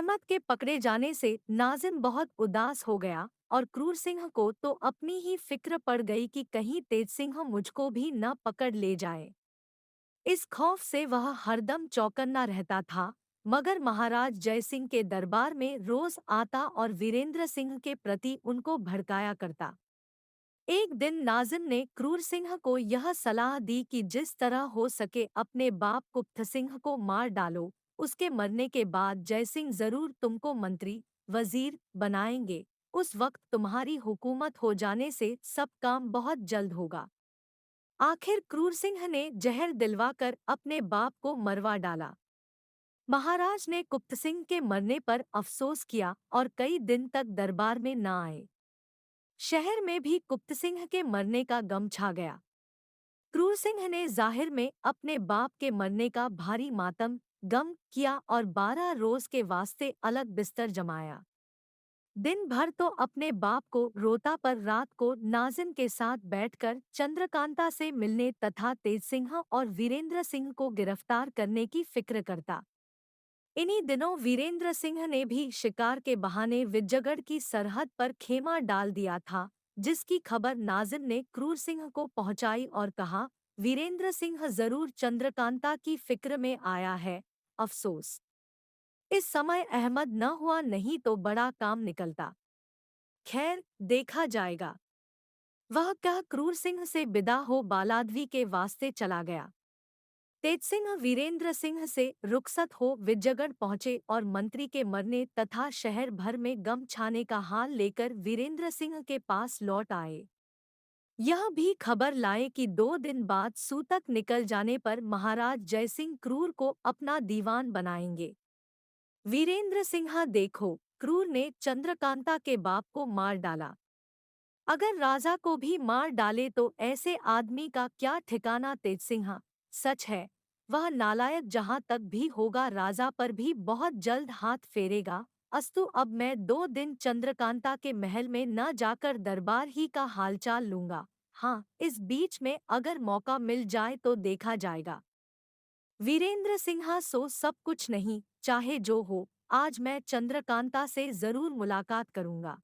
अहमद के पकड़े जाने से नाजिम बहुत उदास हो गया और क्रूर सिंह को तो अपनी ही फिक्र पड़ गई कि कहीं तेज सिंह मुझको भी न पकड़ ले जाए। इस खौफ से वह हरदम चौकन्ना रहता था, मगर महाराज जयसिंह के दरबार में रोज आता और वीरेंद्र सिंह के प्रति उनको भड़काया करता। एक दिन नाजिम ने क्रूर सिंह को यह सलाह दी कि जिस तरह हो सके अपने बाप कुप्थ सिंह को मार डालो। उसके मरने के बाद जयसिंह जरूर तुमको मंत्री वजीर बनाएंगे। उस वक्त तुम्हारी हुकूमत हो जाने से सब काम बहुत जल्द होगा। आखिर क्रूर सिंह ने जहर दिलवाकर अपने बाप को मरवा डाला। महाराज ने कुप्त सिंह के मरने पर अफसोस किया और कई दिन तक दरबार में न आए। शहर में भी कुप्त सिंह के मरने का गम छा गया। क्रूर सिंह ने जाहिर में अपने बाप के मरने का भारी मातम गम किया और 12 रोज के वास्ते अलग बिस्तर जमाया। दिन भर तो अपने बाप को रोता पर रात को नाजिम के साथ बैठकर चंद्रकांता से मिलने तथा तेज सिंह और वीरेंद्र सिंह को गिरफ्तार करने की फिक्र करता। इन्हीं दिनों वीरेंद्र सिंह ने भी शिकार के बहाने विजयगढ़ की सरहद पर खेमा डाल दिया था, जिसकी खबर नाजिम ने क्रूर सिंह को पहुंचाई और कहा, वीरेंद्र सिंह जरूर चंद्रकांता की फिक्र में आया है। अफसोस इस समय अहमद न हुआ, नहीं तो बड़ा काम निकलता। खैर, देखा जाएगा। वह कह क्रूर सिंह से विदा हो बालाद्वी के वास्ते चला गया। तेजसिंह वीरेंद्र सिंह से रुखसत हो विजयगढ़ पहुंचे और मंत्री के मरने तथा शहर भर में गम छाने का हाल लेकर वीरेंद्र सिंह के पास लौट आए। यह भी खबर लाए कि 2 दिन बाद सूतक निकल जाने पर महाराज जयसिंह क्रूर को अपना दीवान बनाएंगे। वीरेंद्र सिंह देखो, क्रूर ने चंद्रकांता के बाप को मार डाला। अगर राजा को भी मार डाले तो ऐसे आदमी का क्या ठिकाना। तेजसिंह सच है, वह नालायक जहां तक भी होगा राजा पर भी बहुत जल्द हाथ फेरेगा। अस्तु, अब मैं 2 दिन चंद्रकांता के महल में न जाकर दरबार ही का हालचाल लूंगा। हाँ, इस बीच में अगर मौका मिल जाए तो देखा जाएगा। वीरेंद्र सिंह सो सब कुछ नहीं, चाहे जो हो, आज मैं चंद्रकांता से जरूर मुलाकात करूंगा।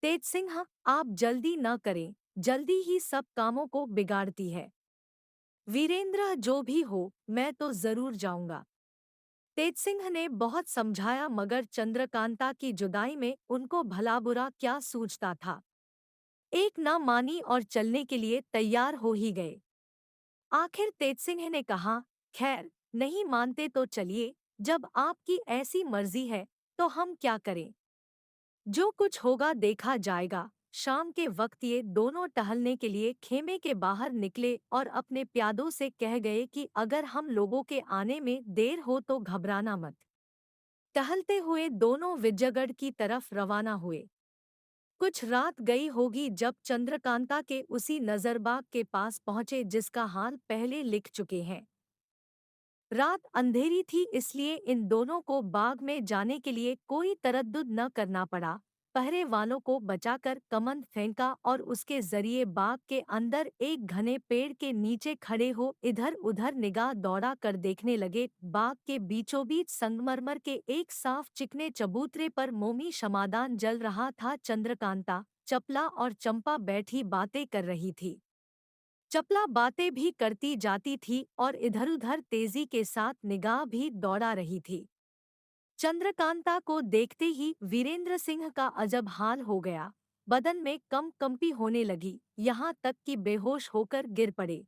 तेज सिंह, आप जल्दी न करें, जल्दी ही सब कामों को बिगाड़ती है। वीरेंद्र, जो भी हो, मैं तो जरूर जाऊंगा। तेज सिंह ने बहुत समझाया मगर चंद्रकांता की जुदाई में उनको भला बुरा क्या सूझता था। एक न मानी और चलने के लिए तैयार हो ही गए। आखिर तेज सिंह ने कहा, खैर, नहीं मानते तो चलिए, जब आपकी ऐसी मर्जी है तो हम क्या करें। जो कुछ होगा देखा जाएगा। शाम के वक्त ये दोनों टहलने के लिए खेमे के बाहर निकले और अपने प्यादों से कह गए कि अगर हम लोगों के आने में देर हो तो घबराना मत। टहलते हुए दोनों विजयगढ़ की तरफ रवाना हुए। कुछ रात गई होगी जब चंद्रकांता के उसी नजरबाग के पास पहुंचे जिसका हाल पहले लिख चुके हैं। रात अंधेरी थी, इसलिए इन दोनों को बाग में जाने के लिए कोई तरद्दुद न करना पड़ा। पहरे वालों को बचाकर कमंद फेंका और उसके जरिए बाग के अंदर एक घने पेड़ के नीचे खड़े हो इधर उधर निगाह दौड़ा कर देखने लगे। बाग के बीचों बीच संगमरमर के एक साफ चिकने चबूतरे पर मोमी शमादान जल रहा था। चंद्रकांता, चपला और चंपा बैठी बातें कर रही थी। चपला बातें भी करती जाती थी और इधर-उधर तेजी के साथ निगाह भी दौड़ा रही थी। चंद्रकांता को देखते ही वीरेंद्र सिंह का अजब हाल हो गया। बदन में कंपी होने लगी, यहाँ तक कि बेहोश होकर गिर पड़े।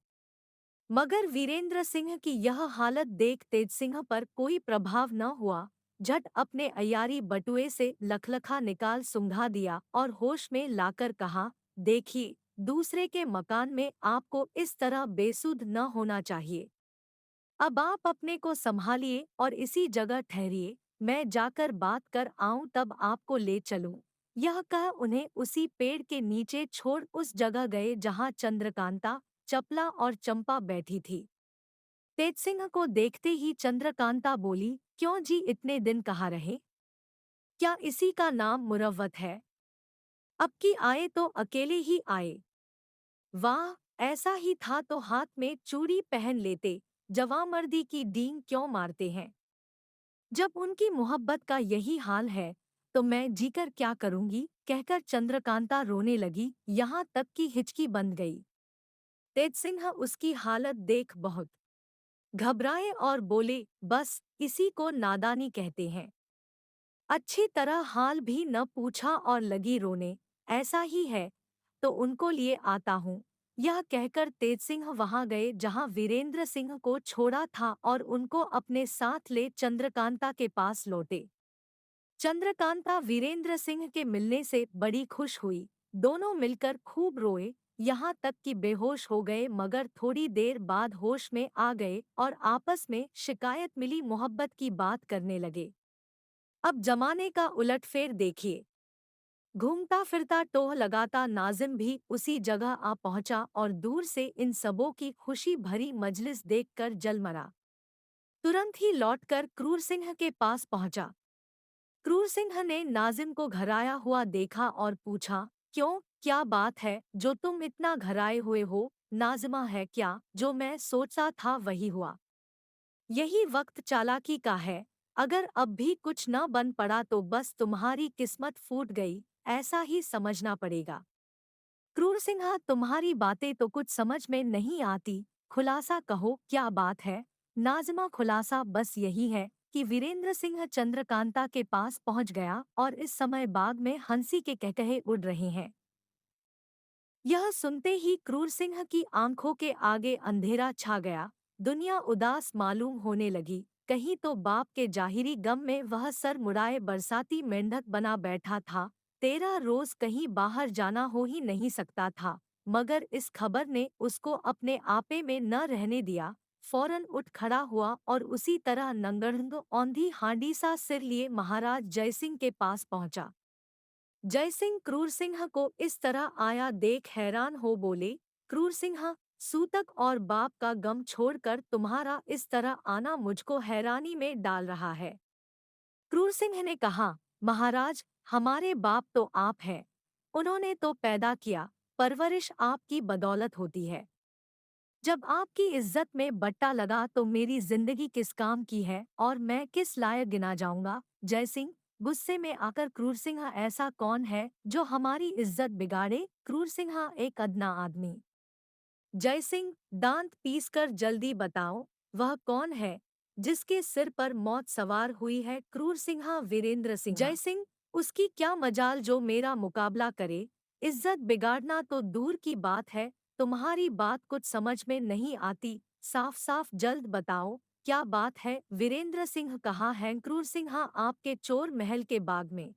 मगर वीरेंद्र सिंह की यह हालत देख तेज सिंह पर कोई प्रभाव न हुआ। झट अपने अयारी बटुए से लखलखा निकाल सुंघा दिया और होश में लाकर कहा, देखिए, दूसरे के मकान में आपको इस तरह बेसुध न होना चाहिए। अब आप अपने को संभालिए और इसी जगह ठहरिए, मैं जाकर बात कर आऊं तब आपको ले चलूं। यह कह उन्हें उसी पेड़ के नीचे छोड़ उस जगह गए जहां चंद्रकांता, चपला और चंपा बैठी थी। तेजसिंह को देखते ही चंद्रकांता बोली, क्यों जी, इतने दिन कहाँ रहे? क्या इसी का नाम मुरव्वत है? अब की आए तो अकेले ही आए। वाह, ऐसा ही था तो हाथ में चूड़ी पहन लेते। जवामर्दी की डींग क्यों मारते हैं? जब उनकी मोहब्बत का यही हाल है तो मैं जीकर क्या करूंगी, कहकर चंद्रकांता रोने लगी, यहाँ तक कि हिचकी बंद गई। तेज सिंह उसकी हालत देख बहुत घबराए और बोले, बस इसी को नादानी कहते हैं। अच्छी तरह हाल भी न पूछा और लगी रोने। ऐसा ही है तो उनको लिए आता हूँ। यह कहकर तेज सिंह वहां गए जहां वीरेंद्र सिंह को छोड़ा था और उनको अपने साथ ले चंद्रकांता के पास लौटे। चंद्रकांता वीरेंद्र सिंह के मिलने से बड़ी खुश हुई। दोनों मिलकर खूब रोए, यहाँ तक कि बेहोश हो गए, मगर थोड़ी देर बाद होश में आ गए और आपस में शिकायत मिली मोहब्बत की बात करने लगे। अब जमाने का उलटफेर देखिए। घूमता फिरता टोह लगाता नाजिम भी उसी जगह आ पहुंचा और दूर से इन सबों की खुशी भरी मजलिस देखकर जल मरा। तुरंत ही लौटकर क्रूर सिंह के पास पहुंचा। क्रूर सिंह ने नाजिम को घराया हुआ देखा और पूछा, क्यों, क्या बात है जो तुम इतना घराए हुए हो? नाजिमा है क्या? जो मैं सोचा था वही हुआ। यही वक्त चालाकी का है। अगर अब भी कुछ न बन पड़ा तो बस तुम्हारी किस्मत फूट गई, ऐसा ही समझना पड़ेगा। क्रूर सिंह, तुम्हारी बातें तो कुछ समझ में नहीं आती, खुलासा कहो क्या बात है? नाज़िमा, खुलासा बस यही है कि वीरेंद्र सिंह चंद्रकांता के पास पहुंच गया और इस समय बाग में हंसी के कहकहे उड़ रहे हैं। यह सुनते ही क्रूर सिंह की आंखों के आगे अंधेरा छा गया। दुनिया उदास मालूम होने लगी। कहीं तो बाप के जाहिरी गम में वह सर मुड़ाए बरसाती मेंढक बना बैठा था। 13 रोज कहीं बाहर जाना हो ही नहीं सकता था, मगर इस खबर ने उसको अपने आपे में न रहने दिया। फौरन उठ खड़ा हुआ और उसी तरह नंगढ़ंग औंधी हांडी सा सिर लिए महाराज जयसिंह के पास पहुंचा। जयसिंह क्रूर सिंह को इस तरह आया देख हैरान हो बोले, क्रूर सिंह, सूतक और बाप का गम छोड़कर तुम्हारा इस तरह आना मुझको हैरानी में डाल रहा है। क्रूर सिंह ने कहा, महाराज, हमारे बाप तो आप हैं। उन्होंने तो पैदा किया, परवरिश आपकी बदौलत होती है। जब आपकी इज्जत में बट्टा लगा तो मेरी जिंदगी किस काम की है और मैं किस लायक गिना जाऊंगा? जयसिंह गुस्से में आकर, क्रूर सिंह, ऐसा कौन है जो हमारी इज्जत बिगाड़े? क्रूर सिंह, एक अदना आदमी। जयसिंह, दांत पीसकर जल्दी बताओ, वह कौन है जिसके सिर पर मौत सवार हुई है? क्रूर सिंह, वीरेंद्र सिंह। जयसिंह, उसकी क्या मजाल जो मेरा मुकाबला करे? इज्जत बिगाड़ना तो दूर की बात है, तुम्हारी बात कुछ समझ में नहीं आती। साफ साफ जल्द बताओ क्या बात है? वीरेंद्र सिंह, कहाँ हैं? क्रूर सिंह, आपके चोर महल के बाग में।